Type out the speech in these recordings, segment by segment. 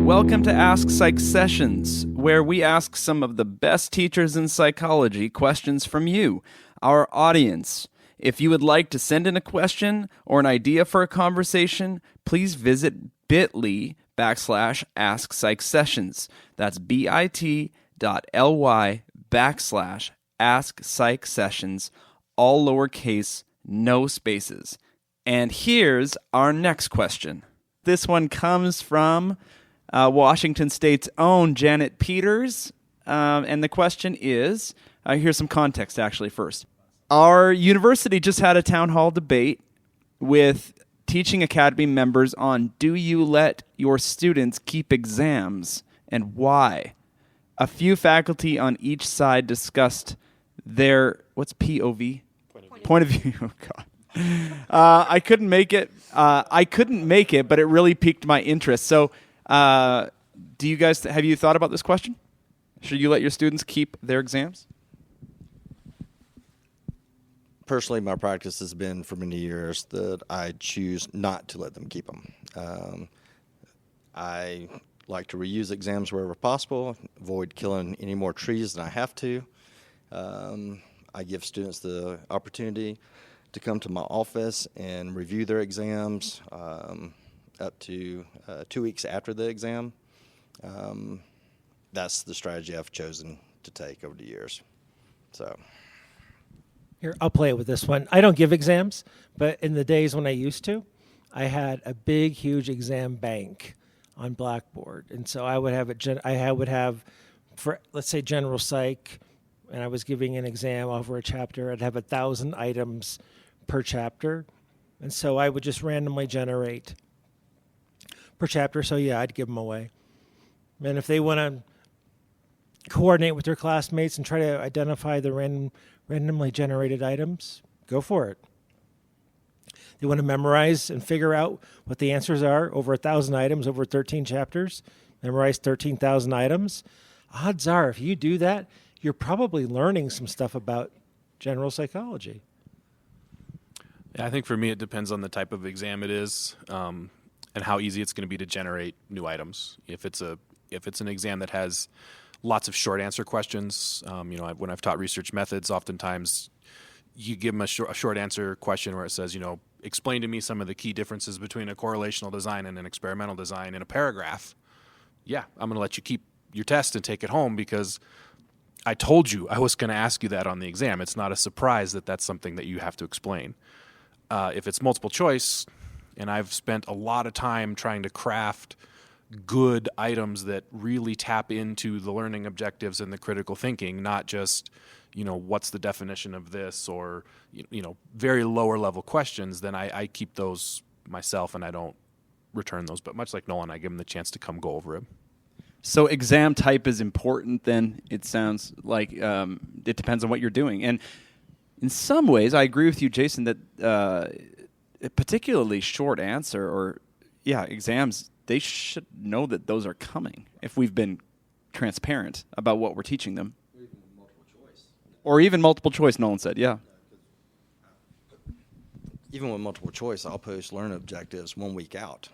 Welcome to AskPsychSesssions, where we ask some of the best teachers in psychology questions from you, our audience. If you would like to send in a question or an idea for a conversation, please visit bit.ly/AskPsychSessions. That's bit.ly/AskPsychSessions, all lowercase, no spaces. And here's our next question. This one comes from Washington State's own Janet Peters, and the question is, here's some context actually first. Our university just had a town hall debate with Teaching Academy members on do you let your students keep exams and why? A few faculty on each side discussed their, what's POV? Point of view. Oh, God. I couldn't make it, but it really piqued my interest. So do you guys, have you thought about this question? Should you let your students keep their exams? Personally, my practice has been for many years that I choose not to let them keep them. I like to reuse exams wherever possible, avoid killing any more trees than I have to. I give students the opportunity to come to my office and review their exams up to 2 weeks after the exam. That's the strategy I've chosen to take over the years. So. Here, I'll play it with this one. I don't give exams, but in the days when I used to, I had a big, huge exam bank on Blackboard. And so I would have for, let's say, general psych, and I was giving an exam over a chapter, I'd have 1,000 items per chapter. And so I would just randomly generate per chapter. So, yeah, I'd give them away. And if they want to coordinate with their classmates and try to identify the randomly generated items, go for it. They want to memorize and figure out what the answers are over 1,000 items, over 13 chapters, memorize 13,000 items. Odds are, if you do that, you're probably learning some stuff about general psychology. Yeah, I think for me it depends on the type of exam it is and how easy it's going to be to generate new items. If it's an exam that has lots of short answer questions. When I've taught research methods, oftentimes you give them a short answer question where it says, explain to me some of the key differences between a correlational design and an experimental design in a paragraph. Yeah, I'm going to let you keep your test and take it home because I told you I was going to ask you that on the exam. It's not a surprise that that's something that you have to explain. If it's multiple choice, and I've spent a lot of time trying to craft good items that really tap into the learning objectives and the critical thinking, not just, what's the definition of this or, very lower level questions, then I keep those myself and I don't return those. But much like Nolan, I give them the chance to come go over it. So exam type is important then, it sounds like. It depends on what you're doing. And in some ways, I agree with you, Jason, that a particularly short answer exams, they should know that those are coming if we've been transparent about what we're teaching them. Or even multiple choice, Nolan said, yeah. Even with multiple choice, I'll post learning objectives 1 week out,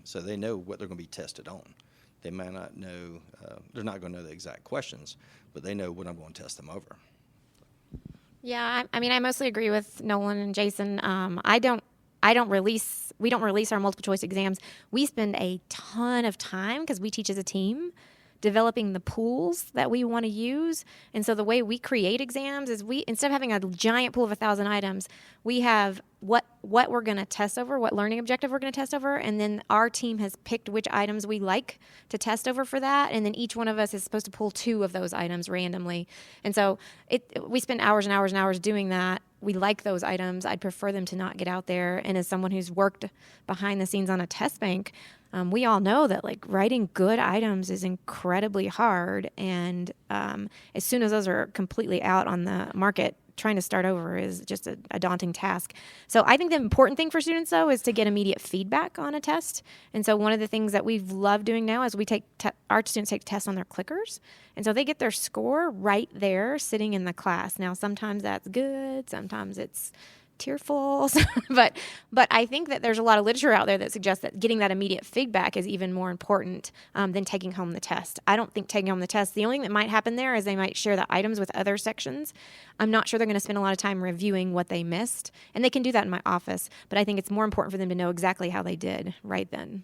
so they know what they're going to be tested on. They may not know, they're not going to know the exact questions, but they know what I'm going to test them over. Yeah, I mostly agree with Nolan and Jason. We don't release our multiple choice exams. We spend a ton of time, because we teach as a team, developing the pools that we want to use. And so the way we create exams is instead of having a giant pool of 1,000 items, we have what we're going to test over, what learning objective we're going to test over, and then our team has picked which items we like to test over for that, and then each one of us is supposed to pull 2 of those items randomly. And so we spend hours and hours and hours doing that. We like those items. I'd prefer them to not get out there. And as someone who's worked behind the scenes on a test bank, we all know that writing good items is incredibly hard. And as soon as those are completely out on the market, trying to start over is just a daunting task. So I think the important thing for students, though, is to get immediate feedback on a test. And so one of the things that we've loved doing now is we take our students take tests on their clickers. And so they get their score right there sitting in the class. Now, sometimes that's good. Sometimes it's tearful. but I think that there's a lot of literature out there that suggests that getting that immediate feedback is even more important than taking home the test. I don't think taking home the test, the only thing that might happen there is they might share the items with other sections. I'm not sure they're going to spend a lot of time reviewing what they missed, and they can do that in my office, but I think it's more important for them to know exactly how they did right then.